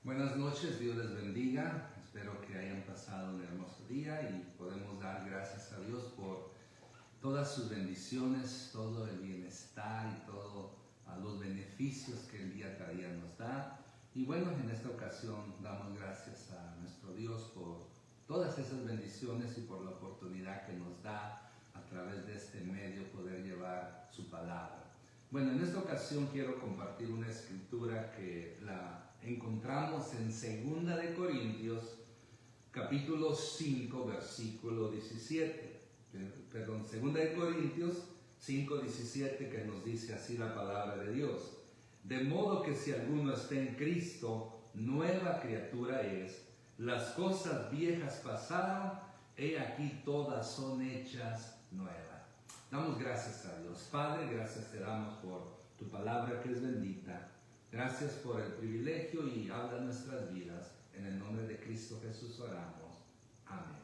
Buenas noches, Dios les bendiga. Espero que hayan pasado un hermoso día y podemos dar gracias a Dios por todas sus bendiciones, todo el bienestar y todos los beneficios que el día tras día nos da. Y bueno, en esta ocasión damos gracias a nuestro Dios por todas esas bendiciones y por la oportunidad que nos da a través de este medio poder llevar su palabra. Bueno, en esta ocasión quiero compartir una escritura que la encontramos en 2 de Corintios, capítulo 5, versículo 17. Perdón, 2 de Corintios 5, 17, que nos dice así la palabra de Dios. De modo que si alguno está en Cristo, nueva criatura es. Las cosas viejas pasaron, he aquí todas son hechas nuevas. Damos gracias a Dios. Padre, gracias te damos por tu palabra que es bendita. Gracias por el privilegio y habla nuestras vidas. En el nombre de Cristo Jesús oramos. Amén.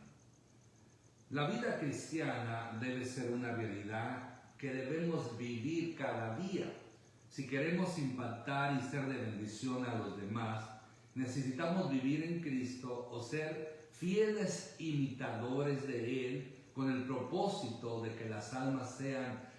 La vida cristiana debe ser una realidad que debemos vivir cada día. Si queremos impactar y ser de bendición a los demás, necesitamos vivir en Cristo o ser fieles imitadores de Él, con el propósito de que las almas sean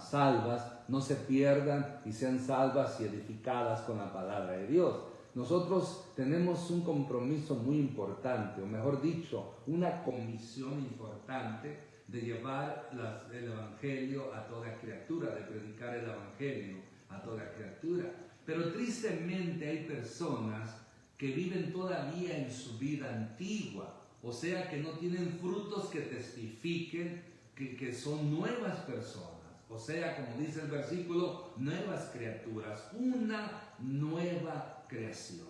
salvas, no se pierdan y sean salvas y edificadas con la palabra de Dios. Nosotros tenemos un compromiso muy importante, o mejor dicho, una comisión importante de llevar el Evangelio a toda criatura, de predicar el Evangelio a toda criatura. Pero tristemente hay personas que viven todavía en su vida antigua, o sea que no tienen frutos que testifiquen que son nuevas personas. O sea, como dice el versículo, nuevas criaturas, una nueva creación.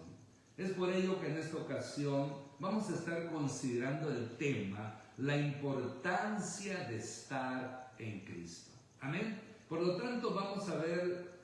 Es por ello que en esta ocasión vamos a estar considerando el tema, la importancia de estar en Cristo. Amén. Por lo tanto, vamos a ver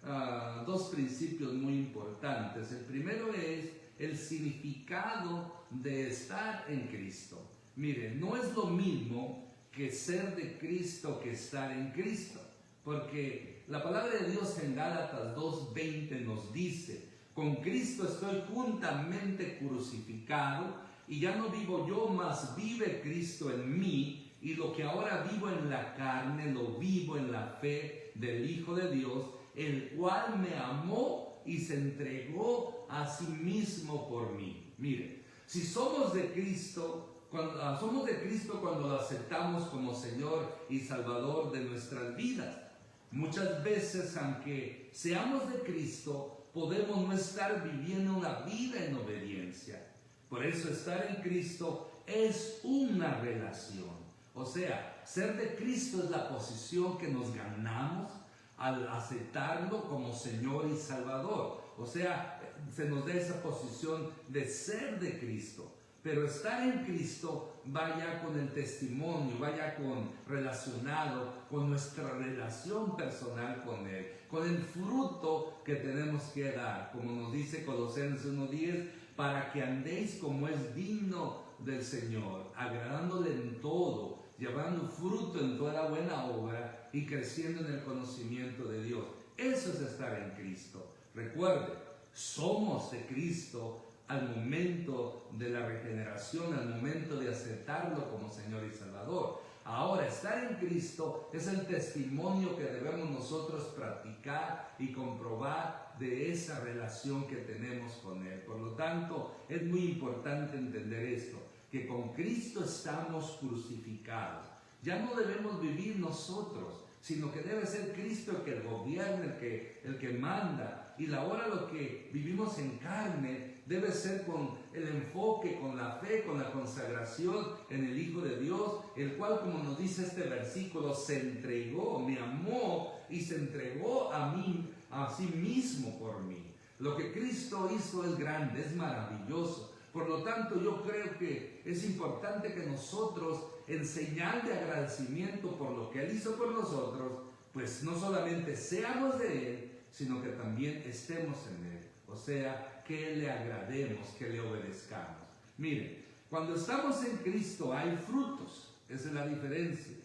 dos principios muy importantes. El primero es el significado de estar en Cristo. Miren, no es lo mismo que ser de Cristo que estar en Cristo, porque la palabra de Dios en Gálatas 2:20 nos dice: con Cristo estoy juntamente crucificado, y ya no vivo yo, mas vive Cristo en mí, y lo que ahora vivo en la carne, lo vivo en la fe del Hijo de Dios, el cual me amó y se entregó a sí mismo por mí. Mire, si somos de Cristo, cuando lo aceptamos como Señor y Salvador de nuestras vidas. Muchas veces, aunque seamos de Cristo, podemos no estar viviendo una vida en obediencia. Por eso estar en Cristo es una relación. O sea, ser de Cristo es la posición que nos ganamos al aceptarlo como Señor y Salvador. O sea, se nos da esa posición de ser de Cristo. Pero estar en Cristo va ya con el testimonio, va ya relacionado con nuestra relación personal con Él, con el fruto que tenemos que dar, como nos dice Colosenses 1:10, para que andéis como es digno del Señor, agradándole en todo, llevando fruto en toda buena obra y creciendo en el conocimiento de Dios. Eso es estar en Cristo. Recuerde, somos de Cristo al momento de la regeneración, al momento de aceptarlo como Señor y Salvador. Ahora, estar en Cristo es el testimonio que debemos nosotros practicar y comprobar de esa relación que tenemos con Él. Por lo tanto, es muy importante entender esto, que con Cristo estamos crucificados. Ya no debemos vivir nosotros, sino que debe ser Cristo el que gobierna, el que manda. Y ahora lo que vivimos en carne debe ser con el enfoque, con la fe, con la consagración en el Hijo de Dios, el cual, como nos dice este versículo, se entregó, me amó y se entregó a mí, a sí mismo por mí. Lo que Cristo hizo es grande, es maravilloso. Por lo tanto, yo creo que es importante que nosotros, en señal de agradecimiento por lo que Él hizo por nosotros, pues no solamente seamos de Él, sino que también estemos en Él. O sea, que le agrademos, que le obedezcamos. Miren, cuando estamos en Cristo hay frutos. Esa es la diferencia.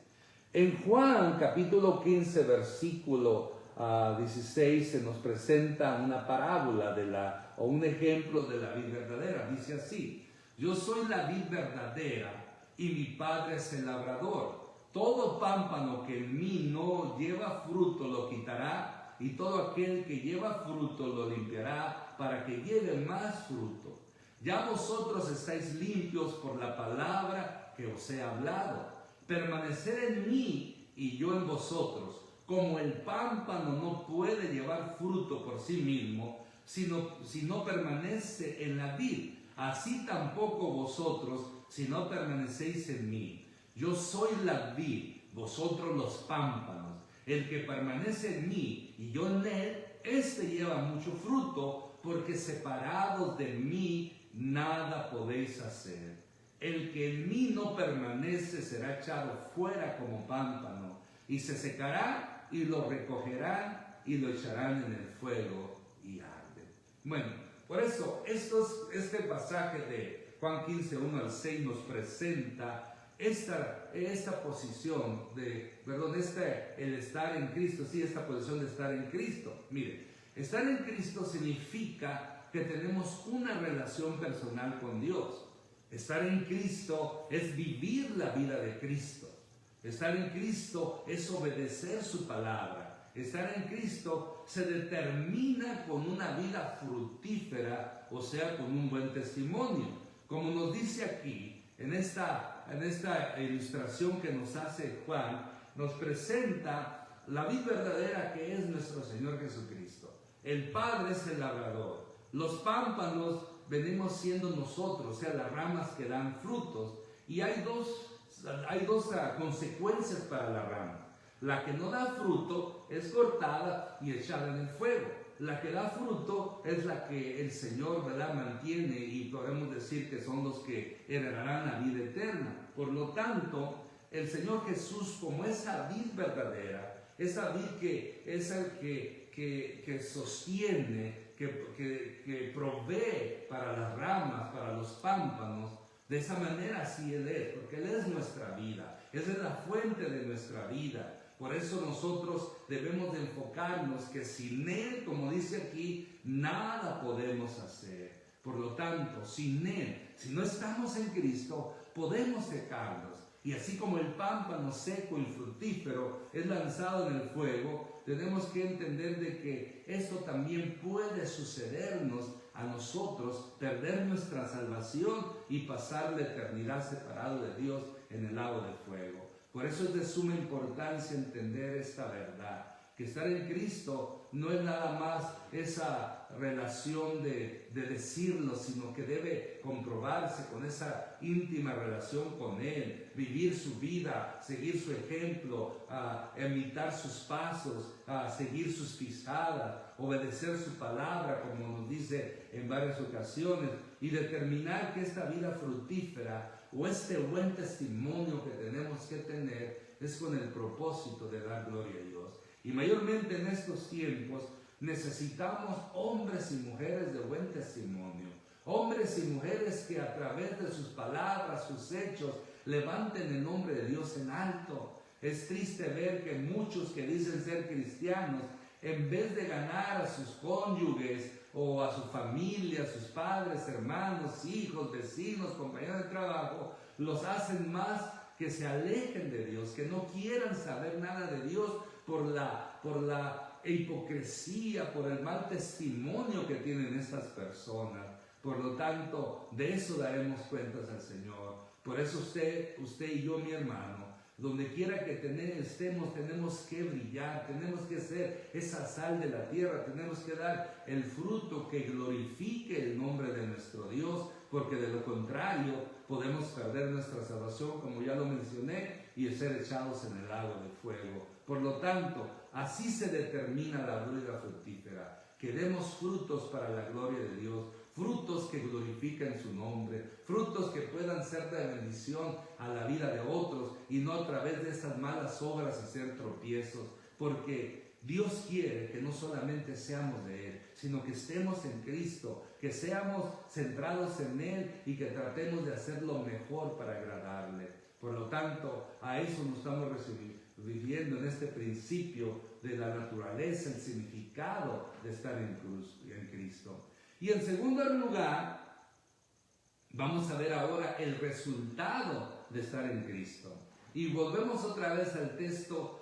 En Juan capítulo 15, versículo 16 se nos presenta una parábola o un ejemplo de la vid verdadera. Dice así: yo soy la vid verdadera y mi Padre es el labrador. Todo pámpano que en mí no lleva fruto lo quitará, y todo aquel que lleva fruto lo limpiará para que lleve más fruto. Ya vosotros estáis limpios por la palabra que os he hablado. Permanecer en mí y yo en vosotros. Como el pámpano no puede llevar fruto por sí mismo, si no permanece en la vid, así tampoco vosotros, si no permanecéis en mí. Yo soy la vid, vosotros los pámpanos. El que permanece en mí y yo en él, éste lleva mucho fruto, porque separados de mí nada podéis hacer. El que en mí no permanece será echado fuera como pámpano, y se secará, y lo recogerán y lo echarán en el fuego y arde. Bueno, por eso este pasaje de Juan 15, 1 al 6 nos presenta esta posición el estar en Cristo, sí, esta posición de estar en Cristo. Mire, estar en Cristo significa que tenemos una relación personal con Dios. Estar en Cristo es vivir la vida de Cristo. Estar en Cristo es obedecer su palabra. Estar en Cristo se determina con una vida fructífera, o sea, con un buen testimonio. Como nos dice aquí, en esta ilustración que nos hace Juan, nos presenta la vid verdadera, que es nuestro Señor Jesucristo. El Padre es el labrador. Los pámpanos venimos siendo nosotros, o sea, las ramas que dan frutos. Y hay dos consecuencias para la rama. La que no da fruto es cortada y echada en el fuego. La que da fruto es la que el Señor, ¿verdad?, mantiene, y podemos decir que son los que heredarán la vida eterna. Por lo tanto, el Señor Jesús, como esa vid verdadera, esa vid que es el que sostiene, que provee para las ramas, para los pámpanos, de esa manera sí Él es, porque Él es nuestra vida, Él es la fuente de nuestra vida. Por eso nosotros debemos de enfocarnos que sin Él, como dice aquí, nada podemos hacer. Por lo tanto, sin Él, si no estamos en Cristo, podemos secarnos. Y así como el pámpano seco y fructífero es lanzado en el fuego, tenemos que entender de que esto también puede sucedernos a nosotros, perder nuestra salvación y pasar la eternidad separado de Dios en el lago de fuego. Por eso es de suma importancia entender esta verdad, que estar en Cristo no es nada más esa relación de decirlo, sino que debe comprobarse con esa íntima relación con Él, vivir su vida, seguir su ejemplo, imitar sus pasos, seguir sus pisadas, obedecer su palabra, como nos dice en varias ocasiones, y determinar que esta vida fructífera o este buen testimonio que tenemos que tener es con el propósito de dar gloria a Dios. Y mayormente en estos tiempos necesitamos hombres y mujeres de buen testimonio, hombres y mujeres que a través de sus palabras, sus hechos, levanten el nombre de Dios en alto. Es triste ver que muchos que dicen ser cristianos, en vez de ganar a sus cónyuges o a su familia, a sus padres, hermanos, hijos, vecinos, compañeros de trabajo, los hacen más que se alejen de Dios, que no quieran saber nada de Dios por la hipocresía, por el mal testimonio que tienen estas personas. Por lo tanto, de eso daremos cuentas al Señor. Por eso usted y yo, mi hermano, donde quiera que estemos, tenemos que brillar, tenemos que ser esa sal de la tierra, tenemos que dar el fruto que glorifique el nombre de nuestro Dios, porque de lo contrario podemos perder nuestra salvación, como ya lo mencioné, y ser echados en el lago de fuego. Por lo tanto, así se determina la vida fructífera, que demos frutos para la gloria de Dios, frutos que glorifiquen su nombre, frutos que puedan ser de bendición a la vida de otros y no a través de estas malas obras hacer tropiezos, porque Dios quiere que no solamente seamos de Él, sino que estemos en Cristo, que seamos centrados en Él y que tratemos de hacer lo mejor para agradarle. Por lo tanto, a eso nos estamos viviendo en este principio de la naturaleza, el significado de estar en Cristo. Y en segundo lugar, vamos a ver ahora el resultado de estar en Cristo. Y volvemos otra vez al texto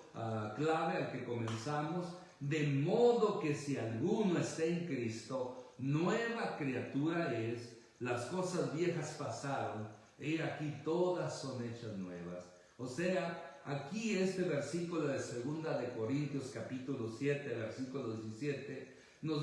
clave al que comenzamos, de modo que si alguno está en Cristo, nueva criatura es, las cosas viejas pasaron, y aquí todas son hechas nuevas. O sea, aquí este versículo de 2 de Corintios capítulo 7, versículo 17, nos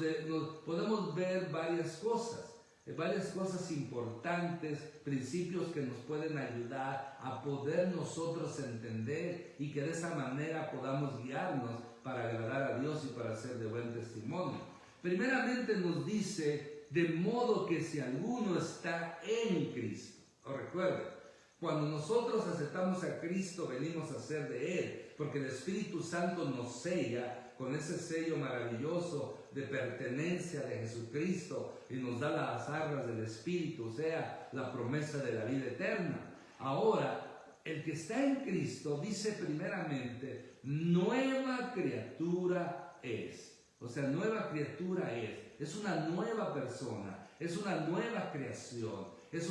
podemos ver varias cosas importantes, principios que nos pueden ayudar a poder nosotros entender y que de esa manera podamos guiarnos para agradar a Dios y para ser de buen testimonio. Primeramente nos dice, de modo que si alguno está en Cristo. Recuerden, cuando nosotros aceptamos a Cristo, venimos a ser de Él, porque el Espíritu Santo nos sella con ese sello maravilloso de pertenencia de Jesucristo y nos da las arras del Espíritu, o sea, la promesa de la vida eterna. Ahora, el que está en Cristo dice primeramente, nueva criatura es. O sea, nueva criatura es una nueva persona, es una nueva creación, es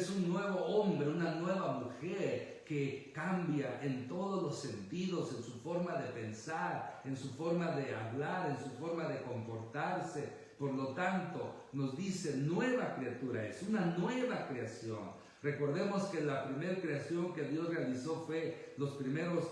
un nuevo hombre, una nueva mujer que cambia en todos los sentidos, en su forma de pensar, en su forma de hablar, en su forma de comportarse. Por lo tanto, nos dice nueva criatura es, una nueva creación. Recordemos que la primera creación que Dios realizó fue, los primeros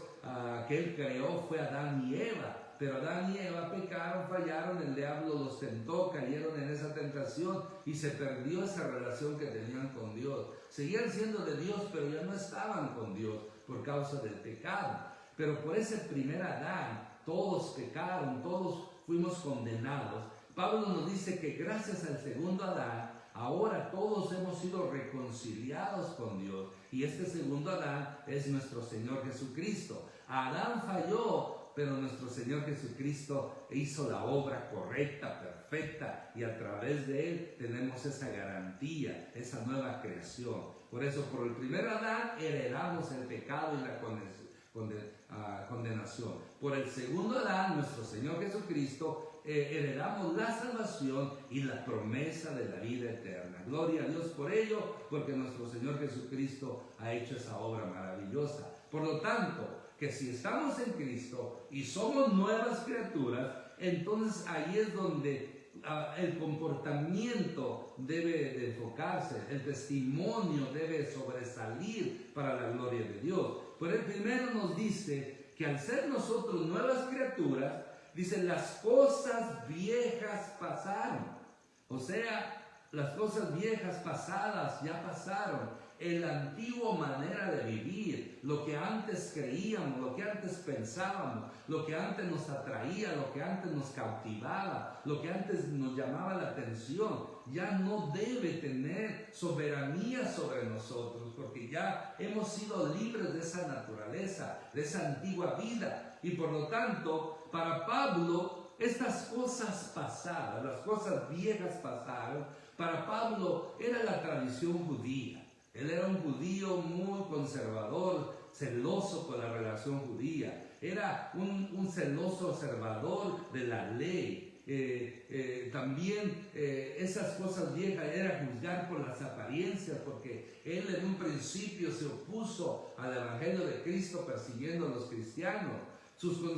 que Él creó fue Adán y Eva. Pero Adán y Eva pecaron, fallaron, el diablo los tentó, cayeron en esa tentación y se perdió esa relación que tenían con Dios. Seguían siendo de Dios, pero ya no estaban con Dios por causa del pecado. Pero por ese primer Adán, todos pecaron, todos fuimos condenados. Pablo nos dice que gracias al segundo Adán, ahora todos hemos sido reconciliados con Dios. Y este segundo Adán es nuestro Señor Jesucristo. Adán falló, pero nuestro Señor Jesucristo hizo la obra correcta, perfecta, y a través de Él tenemos esa garantía, esa nueva creación. Por eso, por el primer Adán heredamos el pecado y la condenación. Por el segundo Adán, nuestro Señor Jesucristo, heredamos la salvación y la promesa de la vida eterna. Gloria a Dios por ello, porque nuestro Señor Jesucristo ha hecho esa obra maravillosa. Por lo tanto, que si estamos en Cristo y somos nuevas criaturas, entonces ahí es donde el comportamiento debe de enfocarse, el testimonio debe sobresalir para la gloria de Dios. Pero el primero nos dice que al ser nosotros nuevas criaturas, dice, las cosas viejas pasaron. O sea, las cosas viejas pasadas ya pasaron. La antigua manera de vivir, lo que antes creíamos, lo que antes pensábamos, lo que antes nos atraía, lo que antes nos cautivaba, lo que antes nos llamaba la atención, ya no debe tener soberanía sobre nosotros, porque ya hemos sido libres de esa naturaleza, de esa antigua vida. Y por lo tanto, para Pablo, estas cosas pasadas, las cosas viejas pasaron, para Pablo era la tradición judía. Él era un judío muy conservador, celoso con la relación judía. Era un celoso observador de la ley. También esas cosas viejas era juzgar por las apariencias, porque él en un principio se opuso al Evangelio de Cristo persiguiendo a los cristianos.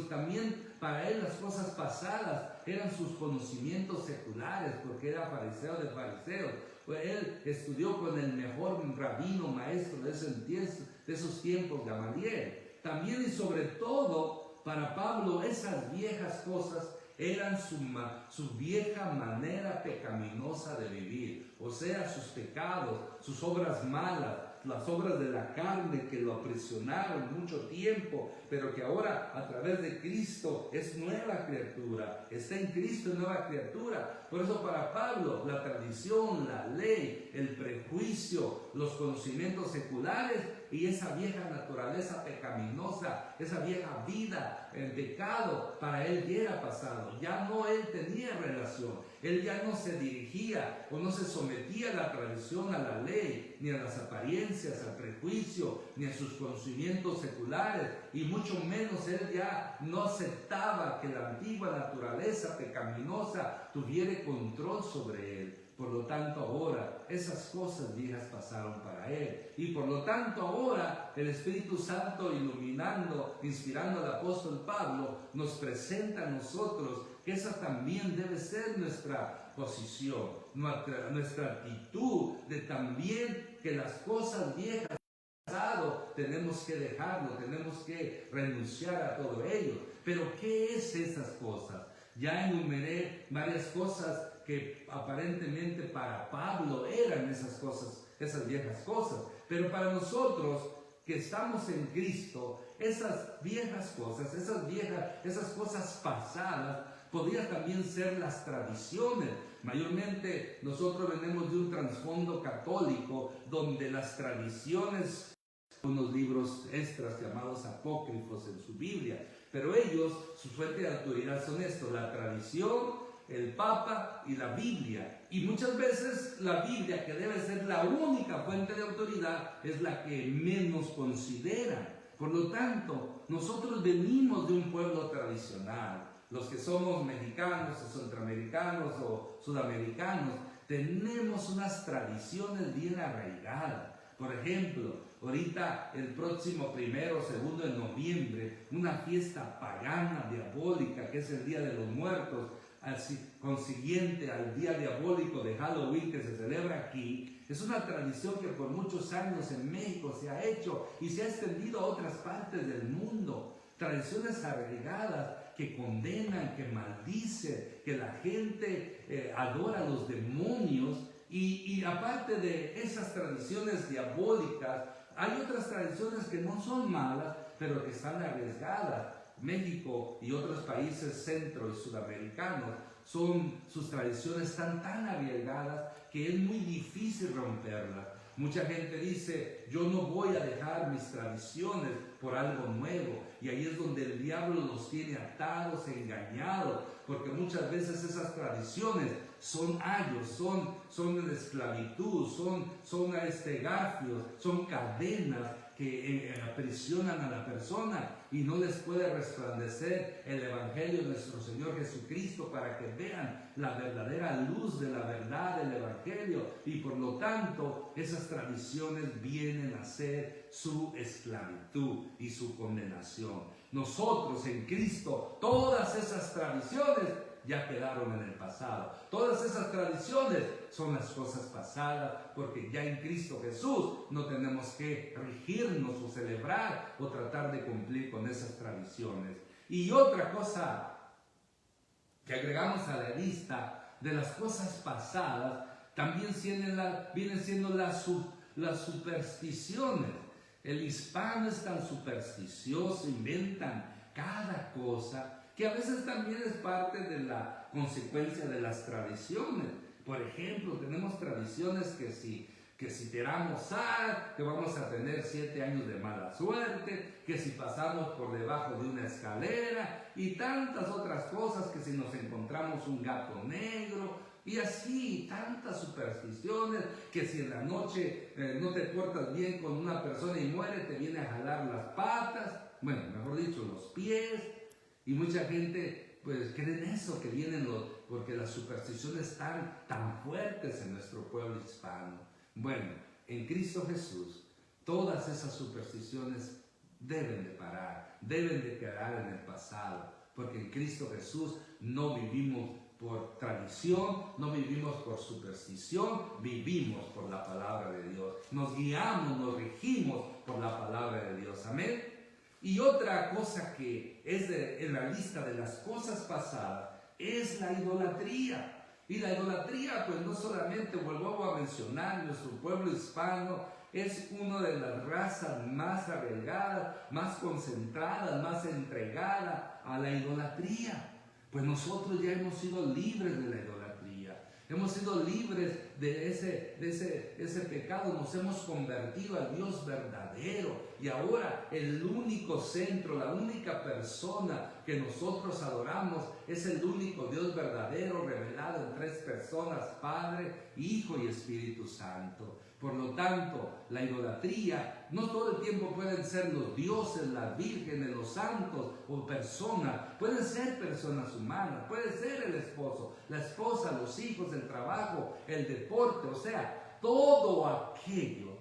También para él las cosas pasadas eran sus conocimientos seculares, porque era fariseo de fariseos. Él estudió con el mejor rabino, maestro de esos tiempos, Gamaliel. También y sobre todo, para Pablo, esas viejas cosas eran su vieja manera pecaminosa de vivir. O sea, sus pecados, sus obras malas, las obras de la carne que lo aprisionaron mucho tiempo, pero que ahora a través de Cristo es nueva criatura, está en Cristo, es nueva criatura. Por eso para Pablo la tradición, la ley, el prejuicio, los conocimientos seculares y esa vieja naturaleza pecaminosa, esa vieja vida en pecado, para él ya era pasado. Ya no él tenía relación, él ya no se dirigía o no se sometía a la tradición, a la ley, ni a las apariencias, al prejuicio, ni a sus conocimientos seculares, y mucho menos él ya no aceptaba que la antigua naturaleza pecaminosa tuviera control sobre él. Por lo tanto, ahora esas cosas viejas pasaron para él. Y por lo tanto, ahora el Espíritu Santo, iluminando, inspirando al apóstol Pablo, nos presenta a nosotros que esa también debe ser nuestra posición, nuestra actitud de también que las cosas viejas tenemos que dejarlo, tenemos que renunciar a todo ello. Pero ¿qué es esas cosas? Ya enumeré varias cosas que aparentemente para Pablo eran esas cosas, esas viejas cosas. Pero para nosotros que estamos en Cristo, esas viejas cosas, esas cosas pasadas, podrían también ser las tradiciones. Mayormente nosotros venimos de un trasfondo católico donde las tradiciones, unos libros extras llamados apócrifos en su Biblia, pero ellos, su fuente de autoridad son esto: la tradición, el Papa y la Biblia. Y muchas veces la Biblia, que debe ser la única fuente de autoridad, es la que menos consideran. Por lo tanto, nosotros venimos de un pueblo tradicional. Los que somos mexicanos o centroamericanos o sudamericanos, tenemos unas tradiciones bien arraigadas. Por ejemplo, ahorita el próximo 1 o 2 de noviembre, una fiesta pagana, diabólica, que es el Día de los Muertos, consiguiente al día diabólico de Halloween que se celebra aquí, es una tradición que por muchos años en México se ha hecho y se ha extendido a otras partes del mundo. Tradiciones arraigadas que condenan, que maldicen, que la gente adora a los demonios. Y aparte de esas tradiciones diabólicas, hay otras tradiciones que no son malas, pero que están arriesgadas. México y otros países centro y sudamericanos, sus tradiciones están tan arriesgadas que es muy difícil romperlas. Mucha gente dice: yo no voy a dejar mis tradiciones por algo nuevo, y ahí es donde el diablo los tiene atados, engañados, porque muchas veces esas tradiciones son ayos, son esclavitud, son garfios, son cadenas que aprisionan a la persona y no les puede resplandecer el Evangelio de nuestro Señor Jesucristo para que vean la verdadera luz de la verdad del Evangelio, y por lo tanto esas tradiciones vienen a ser su esclavitud y su condenación. Nosotros en Cristo, todas esas tradiciones ya quedaron en el pasado. Todas esas tradiciones son las cosas pasadas, porque ya en Cristo Jesús no tenemos que regirnos o celebrar o tratar de cumplir con esas tradiciones. Y otra cosa que agregamos a la lista de las cosas pasadas también vienen siendo las supersticiones. El hispano es tan supersticioso, inventan cada cosa, que a veces también es parte de la consecuencia de las tradiciones. Por ejemplo, tenemos tradiciones que si tiramos sal, que vamos a tener 7 años de mala suerte, que si pasamos por debajo de una escalera, y tantas otras cosas, que si nos encontramos un gato negro, y así tantas supersticiones, que si en la noche no te portas bien con una persona y muere, te viene a jalar las patas, bueno, mejor dicho, los pies. Y mucha gente pues cree en eso, que vienen porque las supersticiones están tan fuertes en nuestro pueblo hispano. Bueno, en Cristo Jesús todas esas supersticiones deben de parar, deben de quedar en el pasado, porque en Cristo Jesús no vivimos por tradición, no vivimos por superstición, vivimos por la palabra de Dios. Nos guiamos, nos regimos por la palabra de Dios. Amén. Y otra cosa que es en la lista de las cosas pasadas es la idolatría. Y la idolatría, pues no solamente, vuelvo a mencionar, nuestro pueblo hispano es una de las razas más arraigadas, más concentradas, más entregadas a la idolatría. Pues nosotros ya hemos sido libres de la idolatría. Hemos sido libres de ese pecado, nos hemos convertido al Dios verdadero y ahora el único centro, la única persona que nosotros adoramos es el único Dios verdadero revelado en tres personas, Padre, Hijo y Espíritu Santo. Por lo tanto, la idolatría no todo el tiempo pueden ser los dioses, las vírgenes, los santos o personas. Pueden ser personas humanas, puede ser el esposo, la esposa, los hijos, el trabajo, el deporte. O sea, todo aquello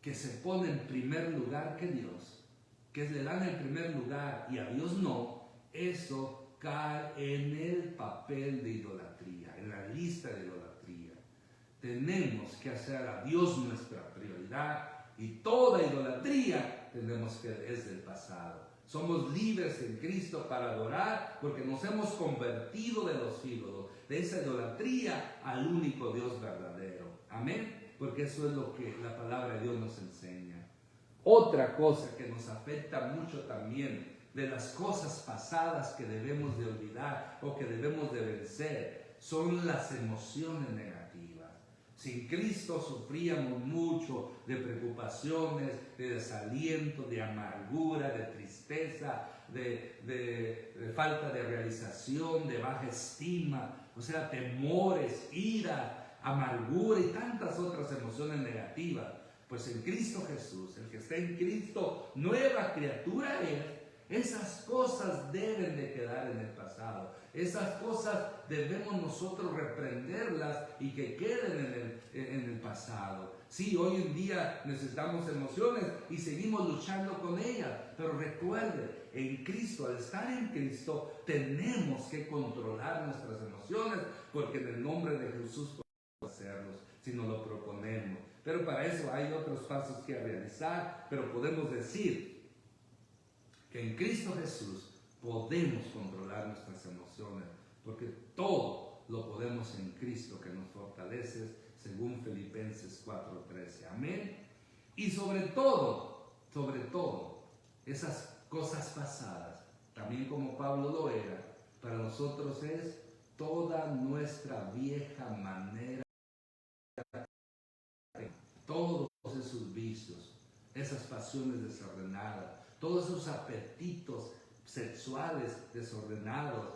que se pone en primer lugar que Dios, que le dan el primer lugar y a Dios no, eso cae en el papel de idolatría, en la lista de idolatría. Tenemos que hacer a Dios nuestra prioridad y toda idolatría tenemos que es del pasado. Somos libres en Cristo para adorar porque nos hemos convertido de los ídolos, de esa idolatría al único Dios verdadero. Amén, porque eso es lo que la palabra de Dios nos enseña. Otra cosa que nos afecta mucho también de las cosas pasadas que debemos de olvidar o que debemos de vencer son las emociones negativas. Sin Cristo sufríamos mucho de preocupaciones, de desaliento, de amargura, de tristeza, de falta de realización, de baja estima, o sea, temores, ira, amargura y tantas otras emociones negativas. Pues en Cristo Jesús, el que está en Cristo, nueva criatura es. Esas cosas deben de quedar en el pasado. Esas cosas debemos nosotros reprenderlas y que queden en el pasado. Sí, hoy en día necesitamos emociones y seguimos luchando con ellas. Pero recuerde, en Cristo, al estar en Cristo, tenemos que controlar nuestras emociones porque en el nombre de Jesús podemos hacerlos si nos lo proponemos. Pero para eso hay otros pasos que realizar, pero podemos decir que en Cristo Jesús podemos controlar nuestras emociones, porque todo lo podemos en Cristo que nos fortalece, según Filipenses 4:13. Amén. Y sobre todo, esas cosas pasadas, también como Pablo lo era, para nosotros es toda nuestra vieja manera, todos esos vicios, esas pasiones desordenadas, todos esos apetitos sexuales desordenados,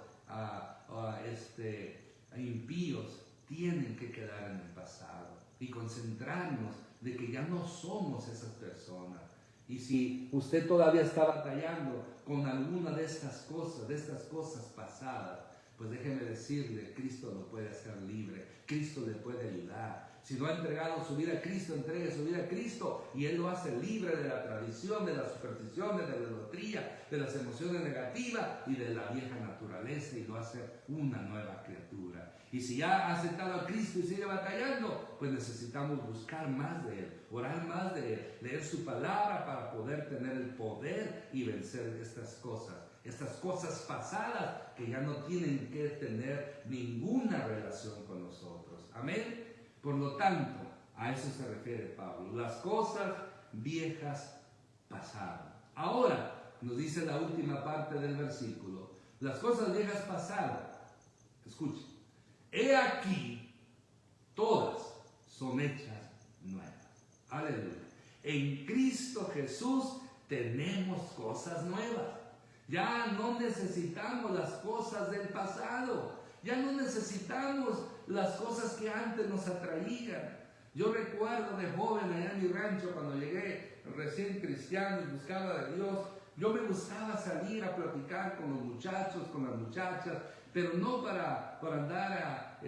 impíos, tienen que quedar en el pasado y concentrarnos de que ya no somos esas personas. Y si usted todavía está batallando con alguna de estas cosas pasadas, pues déjeme decirle, Cristo lo puede hacer libre, Cristo le puede ayudar. Si no ha entregado su vida a Cristo, entregue su vida a Cristo y Él lo hace libre de la tradición, de las supersticiones, de la idolatría, de las emociones negativas y de la vieja naturaleza y lo hace una nueva criatura. Y si ya ha aceptado a Cristo y sigue batallando, pues necesitamos buscar más de Él, orar más de Él, leer su palabra para poder tener el poder y vencer estas cosas pasadas que ya no tienen que tener ninguna relación con nosotros. Amén. Por lo tanto, a eso se refiere Pablo, las cosas viejas pasaron. Ahora, nos dice la última parte del versículo, las cosas viejas pasaron. Escuchen, he aquí, todas son hechas nuevas. Aleluya. En Cristo Jesús tenemos cosas nuevas. Ya no necesitamos las cosas del pasado. Ya no necesitamos las cosas que antes nos atraían. Yo recuerdo de joven allá en mi rancho, cuando llegué recién cristiano y buscaba de Dios, yo me gustaba salir a platicar con los muchachos, con las muchachas, pero no para andar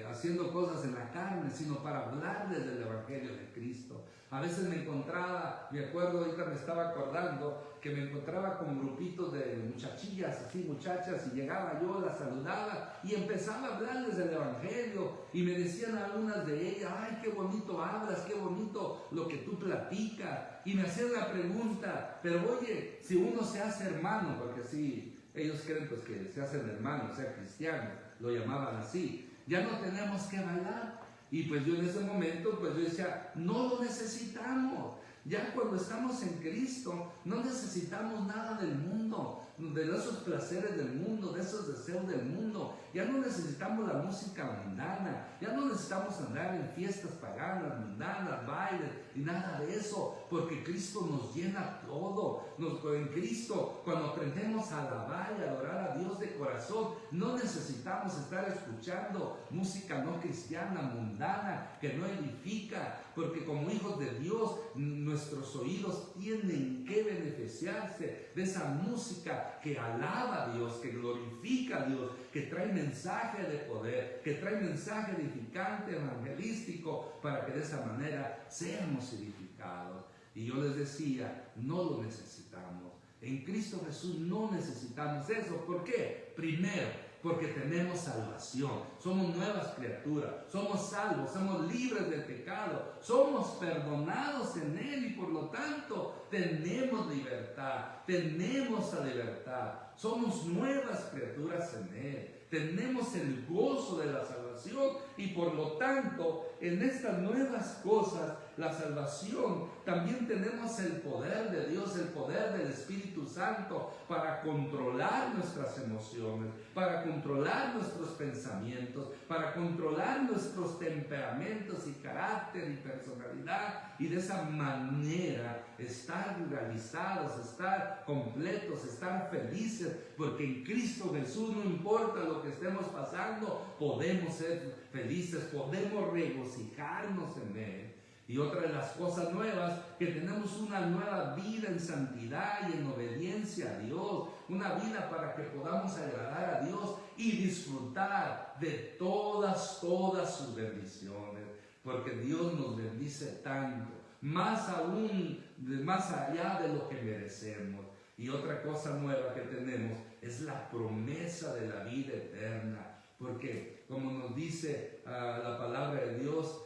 haciendo cosas en la carne, sino para hablarles del Evangelio de Cristo. A veces me acuerdo, ahorita me estaba acordando, que me encontraba con grupitos de muchachillas, así muchachas, y llegaba yo, las saludaba y empezaba a hablarles del Evangelio y me decían algunas de ellas, ay, qué bonito hablas, qué bonito lo que tú platicas, y me hacían la pregunta, pero oye, si uno se hace hermano, porque sí, ellos creen pues que se hacen hermanos, o sea, cristianos, lo llamaban así, ya no tenemos que bailar. Y pues yo en ese momento, pues yo decía, no lo necesitamos. Ya cuando estamos en Cristo, no necesitamos nada del mundo. de esos placeres del mundo, de esos deseos del mundo. Ya no necesitamos la música mundana, ya no necesitamos andar en fiestas paganas, mundanas, bailes y nada de eso, porque Cristo nos llena todo. En Cristo, cuando aprendemos a alabar y adorar a Dios de corazón, no necesitamos estar escuchando música no cristiana, mundana, que no edifica, porque como hijos de Dios, nuestros oídos tienen que beneficiarse de esa música que alaba a Dios, que glorifica a Dios, que trae mensaje de poder, que trae mensaje edificante, evangelístico, para que de esa manera seamos edificados. Y yo les decía, no lo necesitamos. En Cristo Jesús no necesitamos eso. ¿Por qué? Primero, porque tenemos salvación, somos nuevas criaturas, somos salvos, somos libres del pecado, somos perdonados en Él y por lo tanto tenemos libertad, tenemos la libertad, somos nuevas criaturas en Él, tenemos el gozo de la salvación y por lo tanto en estas nuevas cosas, la salvación, también tenemos el poder de Dios, el poder del Espíritu Santo para controlar nuestras emociones, para controlar nuestros pensamientos, para controlar nuestros temperamentos y carácter y personalidad y de esa manera estar realizados, estar completos, estar felices, porque en Cristo Jesús no importa lo que estemos pasando, podemos ser felices, podemos regocijarnos en Él. Y otra de las cosas nuevas, que tenemos una nueva vida en santidad y en obediencia a Dios, una vida para que podamos agradar a Dios y disfrutar de todas sus bendiciones, porque Dios nos bendice tanto, más aún, más allá de lo que merecemos. Y otra cosa nueva que tenemos es la promesa de la vida eterna, porque como nos dice la palabra de Dios,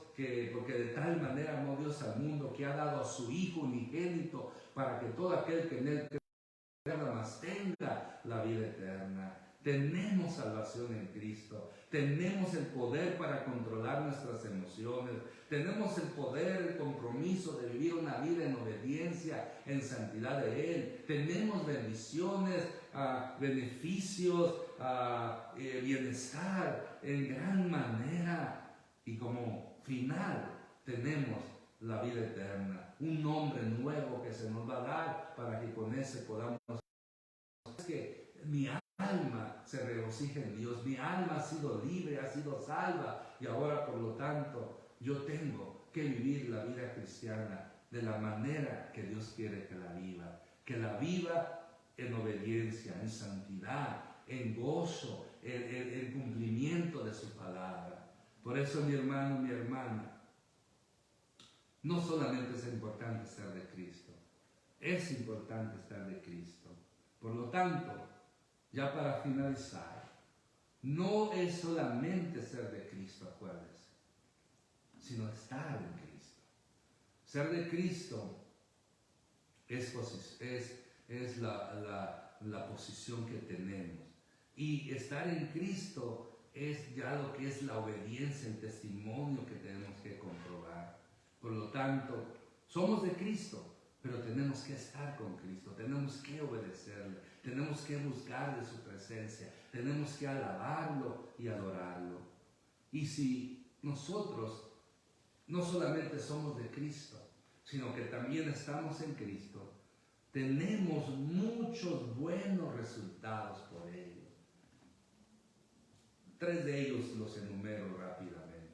porque de tal manera amó Dios al mundo que ha dado a su Hijo unigénito para que todo aquel que en Él crea nada más tenga la vida eterna. Tenemos salvación en Cristo, tenemos el poder para controlar nuestras emociones, tenemos el poder, el compromiso de vivir una vida en obediencia, en santidad de Él, tenemos bendiciones, beneficios, bienestar en gran manera y como final tenemos la vida eterna, un nombre nuevo que se nos va a dar para que con ese podamos. Es que mi alma se regocija en Dios, mi alma ha sido libre, ha sido salva y ahora por lo tanto yo tengo que vivir la vida cristiana de la manera que Dios quiere que la viva en obediencia, en santidad, en gozo, en cumplimiento de su palabra. Por eso, mi hermano, mi hermana, no solamente es importante ser de Cristo, es importante estar de Cristo. Por lo tanto, ya para finalizar, no es solamente ser de Cristo, acuérdense, sino estar en Cristo. Ser de Cristo es la posición que tenemos. Y estar en Cristo es ya lo que es la obediencia, el testimonio que tenemos que comprobar. Por lo tanto, somos de Cristo, pero tenemos que estar con Cristo, tenemos que obedecerle, tenemos que buscar de su presencia, tenemos que alabarlo y adorarlo. Y si nosotros no solamente somos de Cristo, sino que también estamos en Cristo, tenemos muchos buenos resultados por ello. 3 de ellos los enumero rápidamente,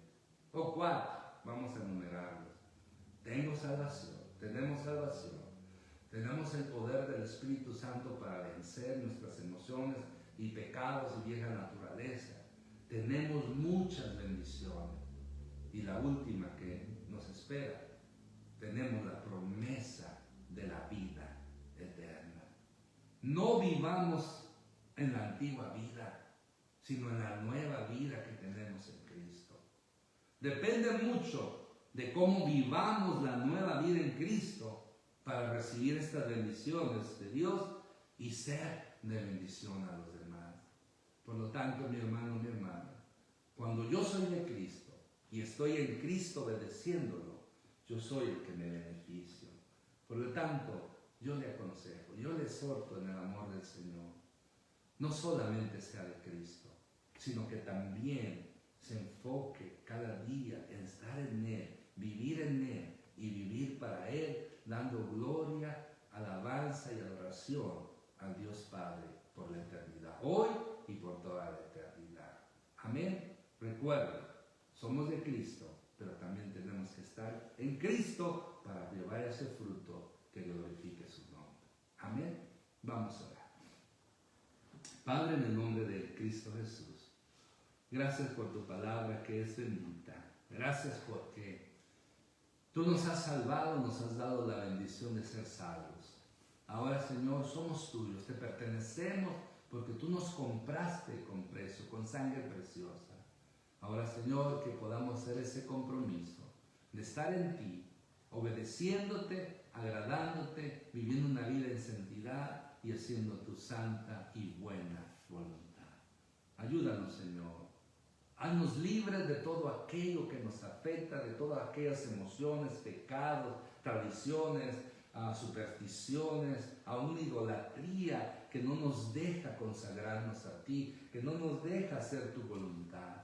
o 4, vamos a enumerarlos. Tengo salvación, tenemos el poder del Espíritu Santo para vencer nuestras emociones y pecados y vieja naturaleza, tenemos muchas bendiciones y la última que nos espera, tenemos la promesa de la vida eterna. No vivamos en la antigua vida, sino en la nueva vida que tenemos en Cristo. Depende mucho de cómo vivamos la nueva vida en Cristo para recibir estas bendiciones de Dios y ser de bendición a los demás. Por lo tanto, mi hermano, mi hermana, cuando yo soy de Cristo y estoy en Cristo obedeciéndolo, yo soy el que me beneficio. Por lo tanto, yo le aconsejo, yo le exhorto en el amor del Señor. No solamente sea de Cristo, sino que también se enfoque cada día en estar en Él, vivir en Él y vivir para Él, dando gloria, alabanza y adoración al Dios Padre por la eternidad, hoy y por toda la eternidad. Amén. Recuerden, somos de Cristo, pero también tenemos que estar en Cristo para llevar ese fruto que glorifique su nombre. Amén. Vamos a orar. Padre, en el nombre de Cristo Jesús, gracias por tu palabra que es bendita. Gracias porque tú nos has salvado, nos has dado la bendición de ser salvos. Ahora, Señor, somos tuyos, te pertenecemos porque tú nos compraste con precio, con sangre preciosa. Ahora, Señor, que podamos hacer ese compromiso de estar en ti, obedeciéndote, agradándote, viviendo una vida en santidad y haciendo tu santa y buena voluntad. Ayúdanos, Señor. Haznos libres de todo aquello que nos afecta, de todas aquellas emociones, pecados, tradiciones, supersticiones, aún idolatría que no nos deja consagrarnos a ti, que no nos deja hacer tu voluntad.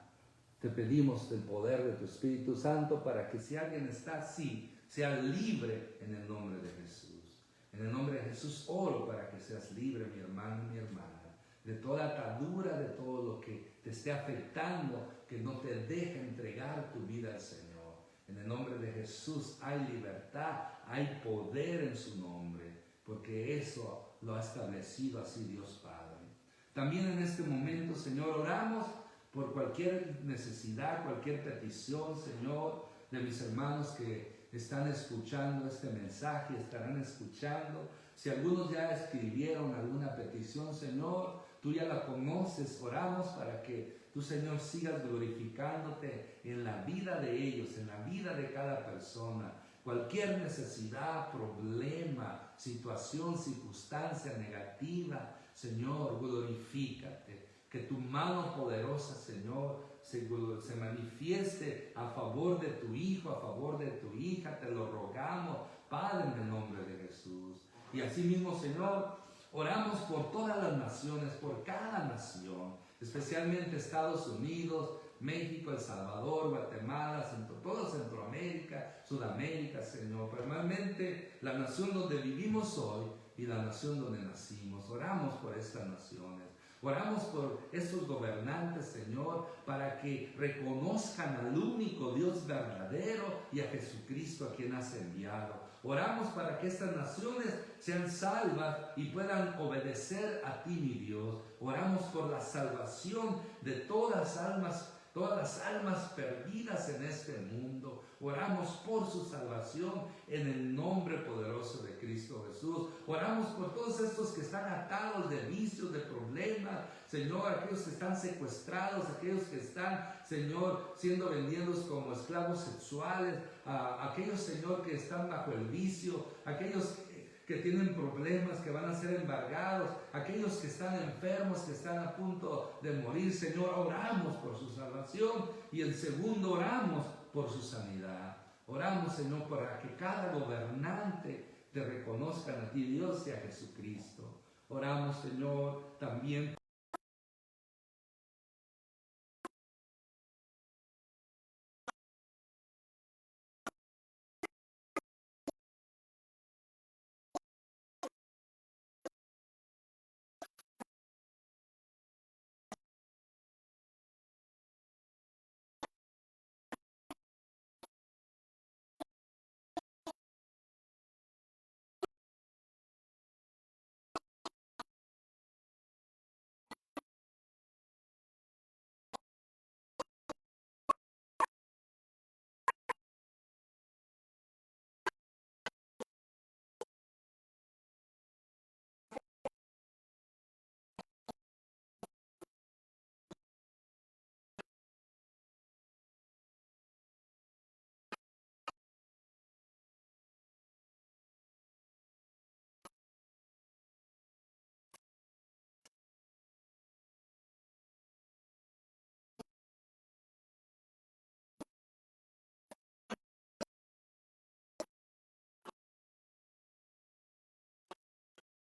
Te pedimos el poder de tu Espíritu Santo para que si alguien está así, sea libre en el nombre de Jesús. En el nombre de Jesús oro para que seas libre, mi hermano y mi hermana, de toda atadura, de todo lo que te esté afectando, que no te deje entregar tu vida al Señor. En el nombre de Jesús hay libertad, hay poder en su nombre, porque eso lo ha establecido así Dios Padre. También en este momento, Señor, oramos por cualquier necesidad, cualquier petición, Señor, de mis hermanos que están escuchando este mensaje, estarán escuchando. Si algunos ya escribieron alguna petición, Señor, tú ya la conoces. Oramos para que tú, Señor, sigas glorificándote en la vida de ellos, en la vida de cada persona. Cualquier necesidad, problema, situación, circunstancia negativa, Señor, glorifícate. Que tu mano poderosa, Señor, se manifieste a favor de tu hijo, a favor de tu hija. Te lo rogamos, Padre, en el nombre de Jesús. Y así mismo, Señor, oramos por todas las naciones, por cada nación, especialmente Estados Unidos, México, El Salvador, Guatemala, todo Centroamérica, Sudamérica, Señor. Primeramente la nación donde vivimos hoy y la nación donde nacimos. Oramos por estas naciones. Oramos por estos gobernantes, Señor, para que reconozcan al único Dios verdadero y a Jesucristo a quien has enviado. Oramos para que estas naciones sean salvas y puedan obedecer a ti, mi Dios. Oramos por la salvación de todas las almas perdidas en este mundo. Oramos por su salvación en el nombre poderoso de Cristo Jesús. Oramos por todos estos que están atados de vicios, de problemas, Señor, aquellos que están secuestrados, aquellos que están, Señor, siendo vendidos como esclavos sexuales, aquellos, Señor, que están bajo el vicio, aquellos que tienen problemas, que van a ser embargados, aquellos que están enfermos, que están a punto de morir, Señor, oramos por su salvación. Y en segundo, oramos por su sanidad. Oramos, Señor, para que cada gobernante te reconozcan a ti, Dios, y a Jesucristo. Oramos, Señor, también